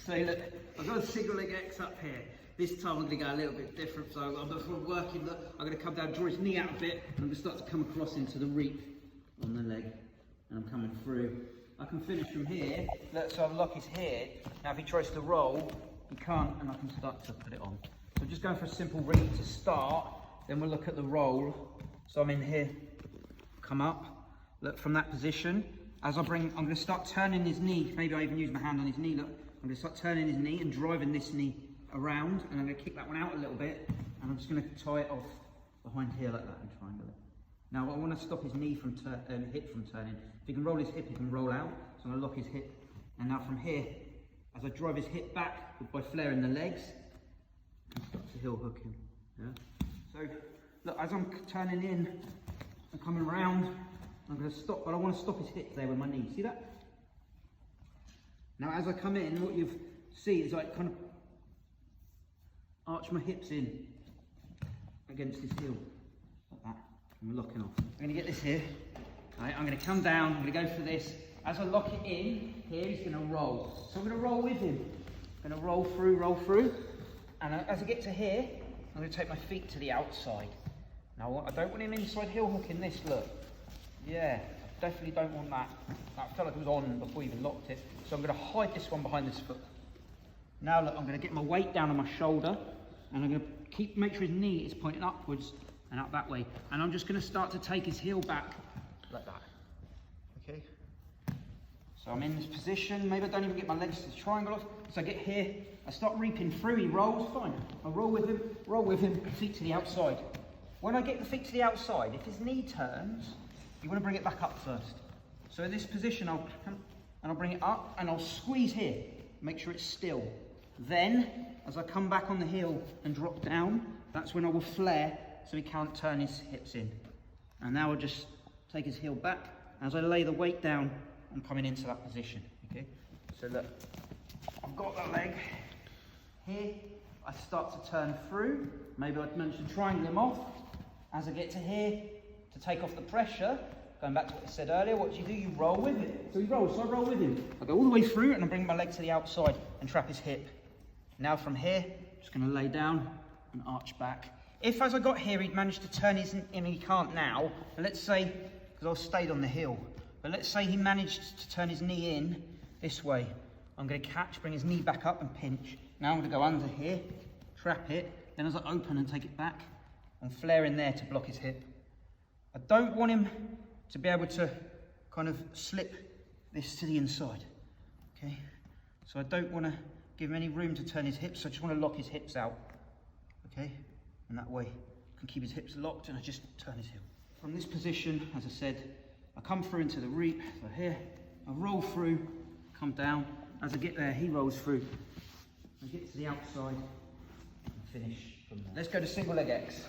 So look, I've got a single leg X up here. This time I'm going to go a little bit different. So I'm not working. Look, I'm going to come down, draw his knee out a bit, and I'm going to start to come across into the reap on the leg, and I'm coming through. I can finish from here. Look, so I'll lock his head. Now if he tries to roll, he can't, and I can start to put it on. So I'm just going for a simple reap to start. Then we'll look at the roll. So I'm in here, come up. Look, from that position. As I'm going to start turning his knee. Maybe I even use my hand on his knee. Look, I'm going to start turning his knee and driving this knee around, and I'm going to kick that one out a little bit, and I'm just going to tie it off behind here like that and triangle it. Now I want to stop his knee from hip from turning. If he can roll his hip, he can roll out. So I'm going to lock his hip. And now from here, as I drive his hip back by flaring the legs, I can start to heel hook him. Yeah. So look, as I'm turning in and coming around, I'm going to stop, but I want to stop his hip there with my knee. See that? Now as I come in, what you see is I kind of arch my hips in against his heel, like that, and we're locking off. I'm going to get this here. Right, I'm going to come down, I'm going to go for this. As I lock it in, here he's going to roll. So I'm going to roll with him. I'm going to roll through. And as I get to here, I'm going to take my feet to the outside. Now I don't want him inside heel hooking this, look. Yeah, I definitely don't want that. That felt like it was on before we even locked it. So I'm going to hide this one behind this foot. Now look, I'm going to get my weight down on my shoulder, and I'm going to make sure his knee is pointing upwards and out that way. And I'm just going to start to take his heel back like that. Okay? So I'm in this position. Maybe I don't even get my legs to the triangle off. So I get here, I start reaping through. He rolls, fine. I roll with him, feet to the outside. When I get the feet to the outside, if his knee turns, you want to bring it back up first. So in this position, I'll bring it up and I'll squeeze here. Make sure it's still. Then, as I come back on the heel and drop down, that's when I will flare so he can't turn his hips in. And now I'll just take his heel back. As I lay the weight down, I'm coming into that position. Okay. So look, I've got that leg here. I start to turn through. Maybe I'd manage to triangle him off. As I get to here, to take off the pressure, going back to what I said earlier, what do? You roll with it. So he rolls, so I roll with him. I go all the way through and I bring my leg to the outside and trap his hip. Now from here, just going to lay down and arch back. If as I got here, he'd managed to turn his, and he can't now, but let's say, because I stayed on the heel, but let's say he managed to turn his knee in this way. I'm going to catch, bring his knee back up and pinch. Now I'm going to go under here, trap it, then as I open and take it back, and flare in there to block his hip. I don't want him to be able to kind of slip this to the inside, okay? So I don't want to give him any room to turn his hips, so I just want to lock his hips out, okay? And that way I can keep his hips locked and I just turn his heel. From this position, as I said, I come through into the reap, so here, I roll through, come down. As I get there, he rolls through. I get to the outside and finish from there. Let's go to single leg X.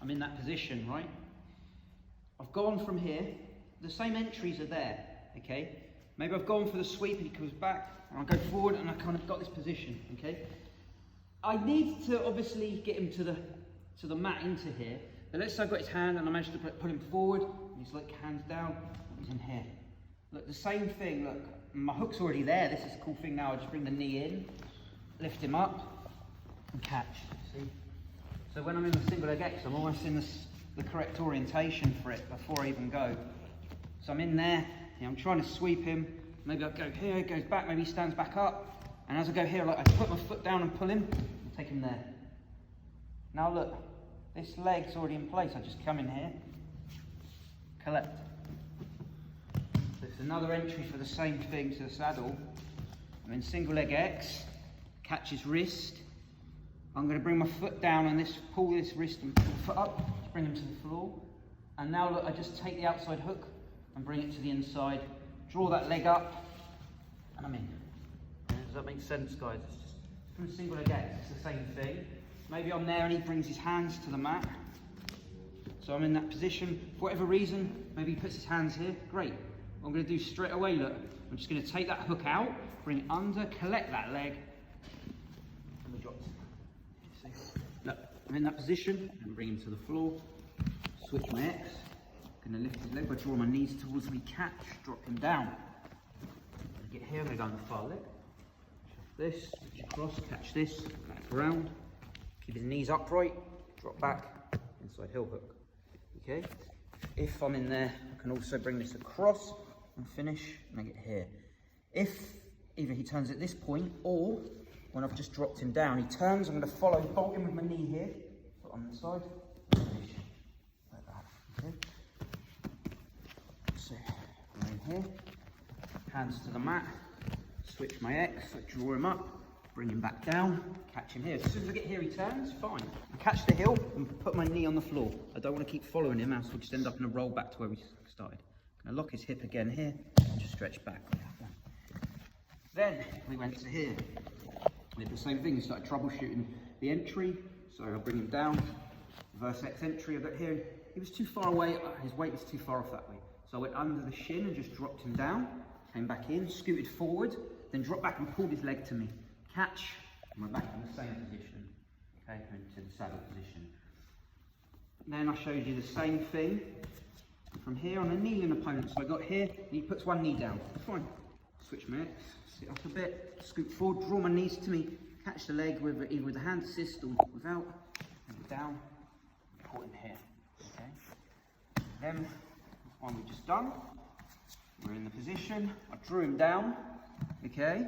I'm in that position, right? I've gone from here, the same entries are there, okay? Maybe I've gone for the sweep and he comes back, and I go forward and I kind of got this position, okay? I need to obviously get him to the mat into here, but let's say I've got his hand and I managed to put him forward, and he's like hands down, he's in here. Look, the same thing, look, my hook's already there, this is a cool thing now, I just bring the knee in, lift him up, and catch, see? So when I'm in the single leg X, I'm almost in the correct orientation for it before I even go. So I'm in there, I'm trying to sweep him, maybe I go here, he goes back, maybe he stands back up, and as I go here, like, I put my foot down and pull him, and take him there. Now look, this leg's already in place, I just come in here, collect. So it's another entry for the same thing to the saddle. I'm in single leg X, catch his wrist, I'm going to bring my foot down and pull this wrist and pull the foot up, to bring him to the floor. And now look, I just take the outside hook and bring it to the inside, draw that leg up, and I'm in. Does that make sense, guys? It's just from single leg X, it's the same thing. Maybe I'm there and he brings his hands to the mat. So I'm in that position. For whatever reason, maybe he puts his hands here. Great. What I'm going to do straight away, look, I'm just going to take that hook out, bring it under, collect that leg, and we drop it. Look, I'm in that position, and bring him to the floor, switch my X, I'm going to lift his leg by drawing my knees towards me, catch, drop him down. Get here, I'm going to go on the far leg. Shove this, switch across, catch this, back around. Keep his knees upright, drop back, inside heel hook. Okay? If I'm in there, I can also bring this across and finish, and I get here. If either he turns at this point, or when I've just dropped him down, he turns, I'm going to follow, bolt him with my knee here, foot on the side, finish, like that, okay? So, I'm in here, hands to the mat, switch my X, I draw him up, bring him back down, catch him here. As soon as I get here, he turns, fine. I catch the heel and put my knee on the floor. I don't want to keep following him, else we'll just end up in a roll back to where we started. I'm going to lock his hip again here, and just stretch back. Then we went to here. We did the same thing, started troubleshooting the entry. So I'll bring him down, reverse X entry. I got here, he was too far away, his weight was too far off that way. So I went under the shin and just dropped him down, came back in, scooted forward, then dropped back and pulled his leg to me. Catch, and we're back in the same position. Okay, into the saddle position. Then I showed you the same thing from here on a kneeling opponent. So I got here, and he puts one knee down. Fine. Switch my X, sit up a bit, scoot forward, draw my knees to me, catch the leg with either with a hand assist or without, and down, caught in here. Okay. Then one we just done. We're in the position. I drew him down. Okay.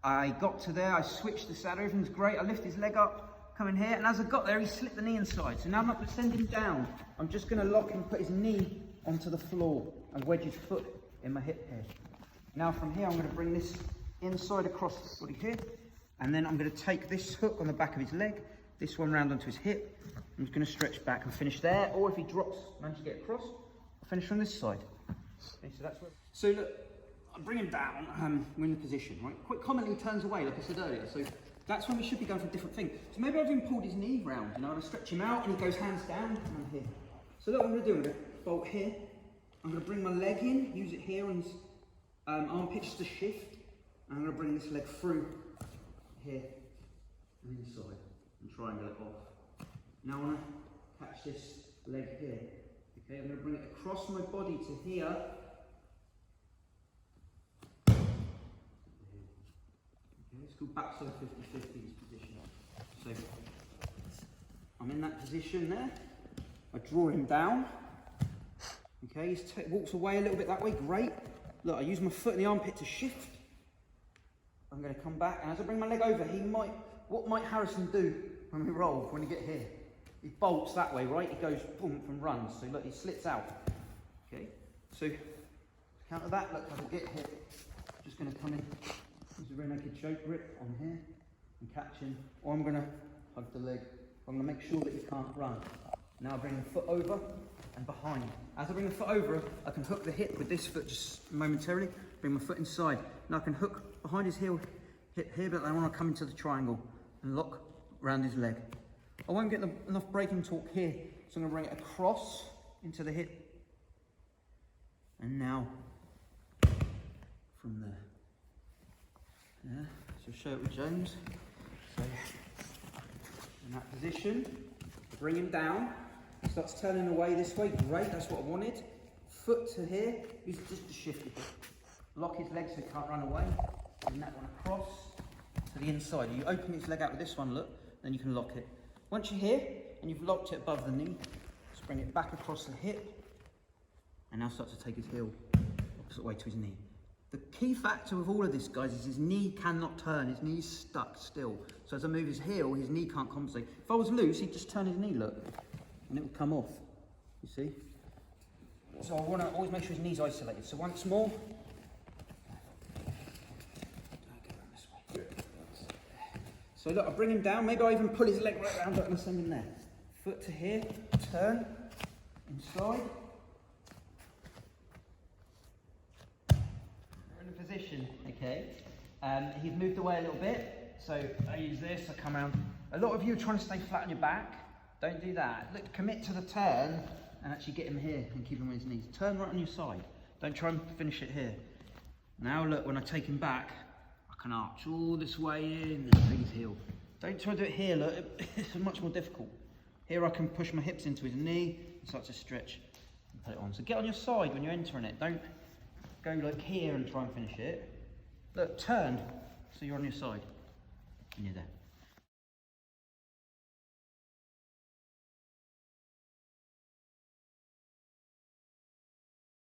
I got to there, I switched the saddle, everything's great. I lift his leg up, come in here, and as I got there, he slipped the knee inside. So now I'm not going to send him down. I'm just going to lock him, put his knee onto the floor, and wedge his foot in my hip here. Now from here, I'm going to bring this inside across the body here, and then I'm going to take this hook on the back of his leg, this one round onto his hip. I'm just going to stretch back and finish there, or if he drops, manage to get across, I'll finish from this side. Okay, so that's where. So look, I bring him down, we're in the position, right? Quite commonly he turns away, like I said earlier, so that's when we should be going for a different thing. So maybe I've even pulled his knee round, you know, and I stretch him out and he goes hands down, and I'm here. So look what I'm going to do, I'm going to bolt here, I'm going to bring my leg in, use it here on his armpit just to shift, and I'm going to bring this leg through here and inside and triangle it off. Now I want to catch this leg here, okay, I'm going to bring it across my body to here. It's called backside 50-50 position. So I'm in that position there. I draw him down. Okay, he walks away a little bit that way. Great. Look, I use my foot in the armpit to shift. I'm going to come back, and as I bring my leg over, what might Harrison do when we roll, when we get here? He bolts that way, right? He goes boom and runs. So look, he slits out. Okay, so to counter that, look, as I get here, I'm just going to come in. Use a rear naked choke grip on here and catch him, or I'm going to hug the leg. I'm going to make sure that he can't run. Now I bring the foot over and behind. As I bring the foot over, I can hook the hip with this foot just momentarily, bring my foot inside. Now I can hook behind his hip here, but I want to come into the triangle and lock around his leg. I won't get enough braking torque here, so I'm going to bring it across into the hip. And now, from there. Yeah, so show it with James. So, in that position, bring him down. He starts turning away this way. Great, that's what I wanted. Foot to here. Use just to shift it. Lock his legs so he can't run away. Bring that one across to the inside. You open his leg out with this one, look, then you can lock it. Once you're here and you've locked it above the knee, just bring it back across the hip, and now start to take his heel opposite way to his knee. The key factor with all of this, guys, is his knee cannot turn. His knee's stuck still. So as I move his heel, his knee can't compensate. If I was loose, he'd just turn his knee, look, and it would come off, you see? So I want to always make sure his knee's isolated. So once more. So look, I bring him down. Maybe I even pull his leg right around and send him there. Foot to here, turn, inside. Position, okay, he's moved away a little bit, so I use this, I come around. A lot of you are trying to stay flat on your back. Don't do that. Look, commit to the turn and actually get him here and keep him on his knees. Turn right on your side. Don't try and finish it here. Now look, when I take him back, I can arch all this way in and take his heel. Don't try to do it here, look, it's much more difficult. Here I can push my hips into his knee and start to stretch and put it on. So get on your side when you're entering it. Don't go like here and try and finish it. Look, turn, so you're on your side, and you're there.